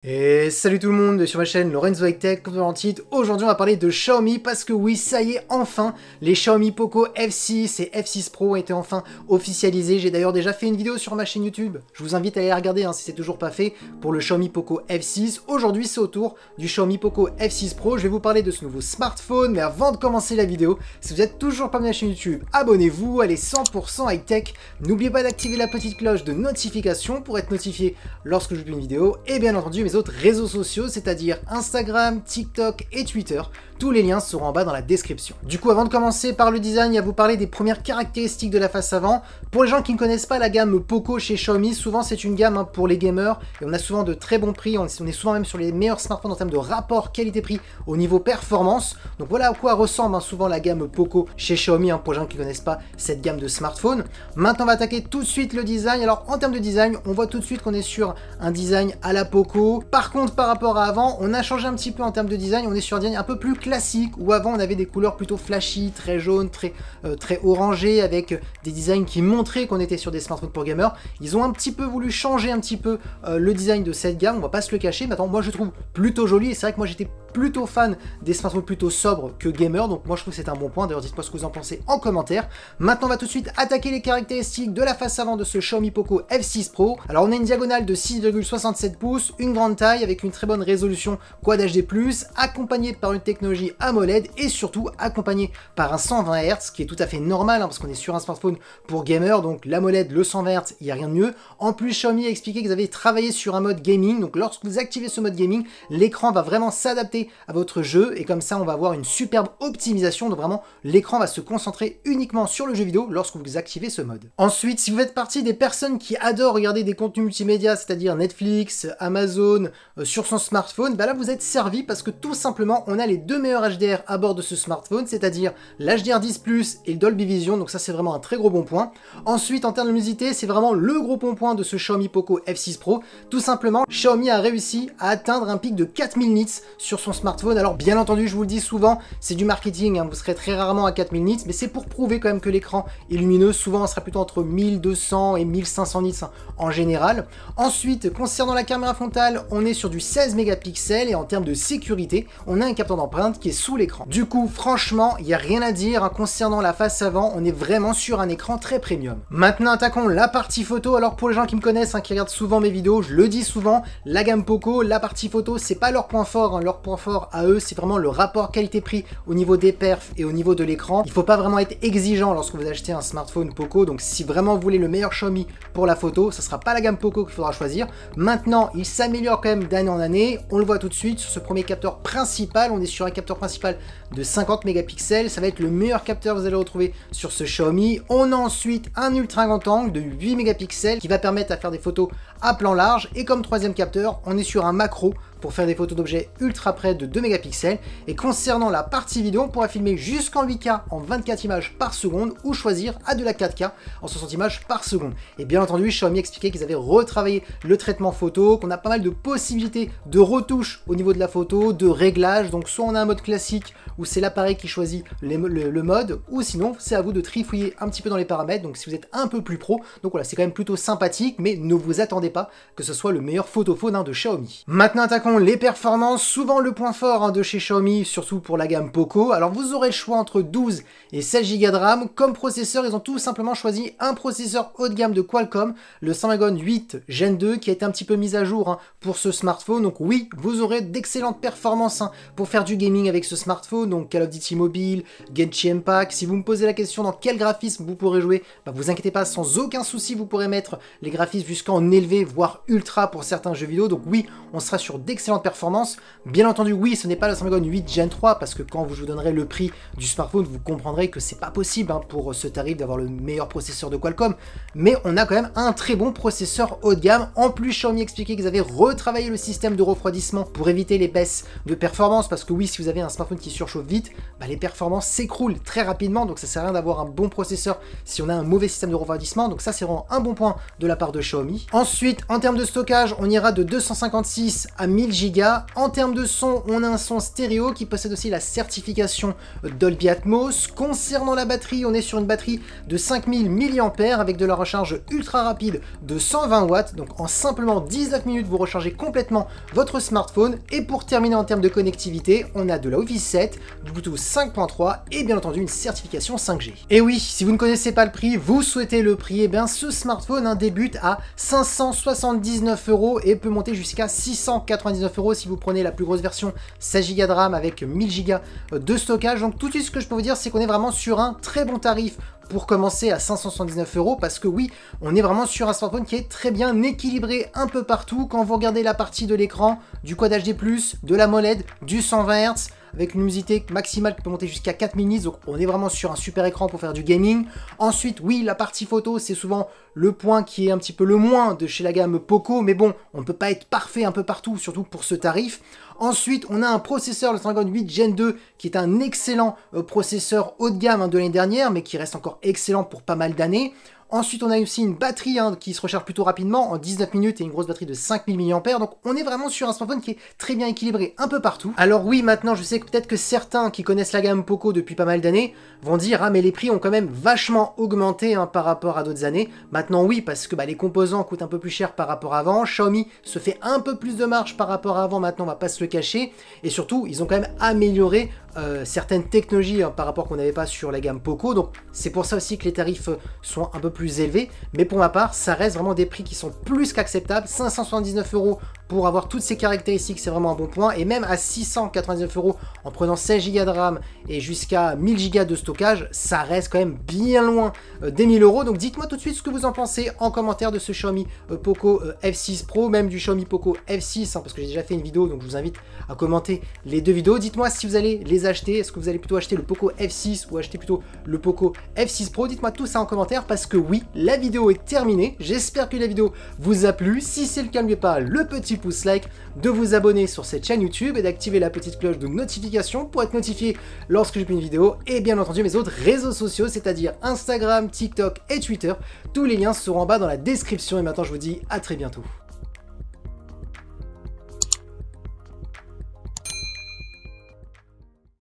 Et salut tout le monde sur ma chaîne Lorenzo High Tech, comme dans le titre. Aujourd'hui on va parler de Xiaomi parce que oui, ça y est, enfin, les Xiaomi Poco F6 et F6 Pro ont été enfin officialisés. J'ai d'ailleurs déjà fait une vidéo sur ma chaîne YouTube. Je vous invite à aller la regarder si c'est toujours pas fait pour le Xiaomi Poco F6. Aujourd'hui c'est au tour du Xiaomi Poco F6 Pro. Je vais vous parler de ce nouveau smartphone, mais avant de commencer la vidéo, si vous êtes toujours pas abonné à la chaîne YouTube, abonnez-vous, allez 100% High Tech. N'oubliez pas d'activer la petite cloche de notification pour être notifié lorsque je publie une vidéo. Et bien entendu, mes autres réseaux sociaux, c'est-à-dire Instagram, TikTok et Twitter. Tous les liens seront en bas dans la description. Du coup, avant de commencer par le design, il y a à vous parler des premières caractéristiques de la face avant. Pour les gens qui ne connaissent pas la gamme Poco chez Xiaomi, souvent c'est une gamme pour les gamers et on a souvent de très bons prix. On est souvent même sur les meilleurs smartphones en termes de rapport qualité-prix au niveau performance. Donc voilà à quoi ressemble souvent la gamme Poco chez Xiaomi pour les gens qui ne connaissent pas cette gamme de smartphones. Maintenant, on va attaquer tout de suite le design. Alors en termes de design, on voit tout de suite qu'on est sur un design à la Poco. Par contre, par rapport à avant, on a changé un petit peu en termes de design. On est sur un design un peu plus classique, où avant on avait des couleurs plutôt flashy, très jaunes, très orangées, avec des designs qui montraient qu'on était sur des smartphones pour gamers. Ils ont un petit peu voulu changer un petit peu le design de cette gamme, on va pas se le cacher. Maintenant, moi je trouve plutôt joli, et c'est vrai que moi j'étais plutôt fan des smartphones plutôt sobres que gamers, donc moi je trouve que c'est un bon point. D'ailleurs, dites-moi ce que vous en pensez en commentaire. Maintenant, on va tout de suite attaquer les caractéristiques de la face avant de ce Xiaomi Poco F6 Pro. Alors, on a une diagonale de 6,67 pouces, une grande taille avec une très bonne résolution Quad HD+, accompagnée par une technologie AMOLED et surtout accompagnée par un 120 Hz, qui est tout à fait normal parce qu'on est sur un smartphone pour gamers, donc l'AMOLED, le 120 Hz, il n'y a rien de mieux. En plus, Xiaomi a expliqué qu'ils avaient travaillé sur un mode gaming, donc lorsque vous activez ce mode gaming, l'écran va vraiment s'adapter à votre jeu et comme ça on va avoir une superbe optimisation. Donc vraiment l'écran va se concentrer uniquement sur le jeu vidéo lorsque vous activez ce mode. Ensuite, si vous faites partie des personnes qui adorent regarder des contenus multimédia, c'est-à-dire Netflix, Amazon, sur son smartphone, bah là vous êtes servi parce que tout simplement on a les deux meilleurs HDR à bord de ce smartphone, c'est-à-dire l'HDR10+ et le Dolby Vision, donc ça c'est vraiment un très gros bon point. Ensuite, en termes de luminosité, c'est vraiment le gros bon point de ce Xiaomi Poco F6 Pro. Tout simplement, Xiaomi a réussi à atteindre un pic de 4000 nits sur son smartphone. Alors bien entendu, je vous le dis souvent, c'est du marketing, vous serez très rarement à 4000 nits, mais c'est pour prouver quand même que l'écran est lumineux. Souvent on sera plutôt entre 1200 et 1500 nits en général. Ensuite, concernant la caméra frontale, on est sur du 16 mégapixels et en termes de sécurité, on a un capteur d'empreinte qui est sous l'écran. Du coup, franchement, il n'y a rien à dire concernant la face avant, on est vraiment sur un écran très premium. Maintenant, attaquons la partie photo. Alors pour les gens qui me connaissent, qui regardent souvent mes vidéos, je le dis souvent, la gamme Poco, la partie photo, c'est pas leur point fort, leur point fort à eux, c'est vraiment le rapport qualité-prix au niveau des perfs et au niveau de l'écran. Il faut pas vraiment être exigeant lorsque vous achetez un smartphone Poco, donc si vraiment vous voulez le meilleur Xiaomi pour la photo, ce sera pas la gamme Poco qu'il faudra choisir. Maintenant, il s'améliore quand même d'année en année, on le voit tout de suite sur ce premier capteur principal. On est sur un capteur principal de 50 mégapixels, ça va être le meilleur capteur que vous allez retrouver sur ce Xiaomi. On a ensuite un ultra grand angle de 8 mégapixels qui va permettre à faire des photos à plan large, et comme troisième capteur, on est sur un macro pour faire des photos d'objets ultra près de 2 mégapixels. Et concernant la partie vidéo, on pourra filmer jusqu'en 8K en 24 images par seconde ou choisir à de la 4K en 60 images par seconde. Et bien entendu, Xiaomi expliquait qu'ils avaient retravaillé le traitement photo, qu'on a pas mal de possibilités de retouches au niveau de la photo, de réglage. Donc soit on a un mode classique où c'est l'appareil qui choisit le mode, ou sinon c'est à vous de trifouiller un petit peu dans les paramètres, donc si vous êtes un peu plus pro. Donc voilà, c'est quand même plutôt sympathique, mais ne vous attendez pas que ce soit le meilleur photophone de Xiaomi. Maintenant, attaquons les performances, souvent le point fort de chez Xiaomi, surtout pour la gamme Poco. Alors vous aurez le choix entre 12 et 16 Go de RAM. Comme processeur, ils ont tout simplement choisi un processeur haut de gamme de Qualcomm, le Snapdragon 8 Gen 2, qui a été un petit peu mis à jour pour ce smartphone. Donc oui, vous aurez d'excellentes performances pour faire du gaming avec ce smartphone, donc Call of Duty Mobile, Genshin Impact. Si vous me posez la question dans quel graphisme vous pourrez jouer, bah vous inquiétez pas, sans aucun souci, vous pourrez mettre les graphismes jusqu'en élevé, voire ultra pour certains jeux vidéo. Donc oui, on sera sur d'excellentes performances. Bien entendu, oui, ce n'est pas le Snapdragon 8 Gen 3, parce que quand je vous donnerai le prix du smartphone, vous comprendrez que c'est pas possible pour ce tarif d'avoir le meilleur processeur de Qualcomm, mais on a quand même un très bon processeur haut de gamme. En plus, Xiaomi expliquait qu'ils avaient retravaillé le système de refroidissement pour éviter les baisses de performance, parce que oui, si vous avez un smartphone qui surchauffe vite, bah les performances s'écroulent très rapidement, donc ça sert à rien d'avoir un bon processeur si on a un mauvais système de refroidissement. Donc ça, c'est vraiment un bon point de la part de Xiaomi. Ensuite, en termes de stockage, on ira de 256 à 1000 1000 Go. En termes de son, on a un son stéréo qui possède aussi la certification Dolby Atmos. Concernant la batterie, on est sur une batterie de 5000 mAh avec de la recharge ultra rapide de 120 watts. Donc en simplement 19 minutes, vous rechargez complètement votre smartphone. Et pour terminer en termes de connectivité, on a de la Wi-Fi 7, du Bluetooth 5.3 et bien entendu une certification 5G. Et oui, si vous ne connaissez pas le prix, vous souhaitez le prix, et bien ce smartphone débute à 579 € et peut monter jusqu'à 699 € si vous prenez la plus grosse version 16 Go de RAM avec 1000 Go de stockage. Donc tout de suite, ce que je peux vous dire, c'est qu'on est vraiment sur un très bon tarif pour commencer à 579 € parce que oui, on est vraiment sur un smartphone qui est très bien équilibré un peu partout. Quand vous regardez la partie de l'écran, du Quad HD+, de la AMOLED, du 120 Hz, avec une luminosité maximale qui peut monter jusqu'à 4000 nits, donc on est vraiment sur un super écran pour faire du gaming. Ensuite, oui, la partie photo, c'est souvent le point qui est un petit peu le moins de chez la gamme Poco, mais bon, on ne peut pas être parfait un peu partout, surtout pour ce tarif. Ensuite, on a un processeur, le Snapdragon 8 Gen 2, qui est un excellent processeur haut de gamme de l'année dernière, mais qui reste encore excellent pour pas mal d'années. Ensuite, on a aussi une batterie qui se recharge plutôt rapidement, en 19 minutes, et une grosse batterie de 5000 mAh. Donc, on est vraiment sur un smartphone qui est très bien équilibré un peu partout. Alors oui, maintenant, je sais que peut-être que certains qui connaissent la gamme Poco depuis pas mal d'années vont dire « Ah, mais les prix ont quand même vachement augmenté par rapport à d'autres années. » Maintenant, oui, parce que les composants coûtent un peu plus cher par rapport à avant. Xiaomi se fait un peu plus de marge par rapport à avant, maintenant, on va pas se le cacher. Et surtout, ils ont quand même amélioré certaines technologies par rapport qu'on n'avait pas sur la gamme Poco. Donc, c'est pour ça aussi que les tarifs sont un peu plus élevé, mais pour ma part, ça reste vraiment des prix qui sont plus qu'acceptables. 579 € pour avoir toutes ces caractéristiques, c'est vraiment un bon point, et même à 699 € en prenant 16 Go de RAM et jusqu'à 1000 Go de stockage, ça reste quand même bien loin des 1000 €. Donc dites-moi tout de suite ce que vous en pensez en commentaire de ce Xiaomi Poco F6 Pro, même du Xiaomi Poco F6, parce que j'ai déjà fait une vidéo, donc je vous invite à commenter les deux vidéos. Dites-moi si vous allez les acheter, est-ce que vous allez plutôt acheter le Poco F6 ou acheter plutôt le Poco F6 Pro. Dites-moi tout ça en commentaire, parce que oui, la vidéo est terminée. J'espère que la vidéo vous a plu. Si c'est le cas, n'oubliez pas le petit pouce like, de vous abonner sur cette chaîne YouTube et d'activer la petite cloche de notification pour être notifié lorsque je publie une vidéo, et bien entendu mes autres réseaux sociaux, c'est-à-dire Instagram, TikTok et Twitter. Tous les liens seront en bas dans la description, et maintenant je vous dis à très bientôt.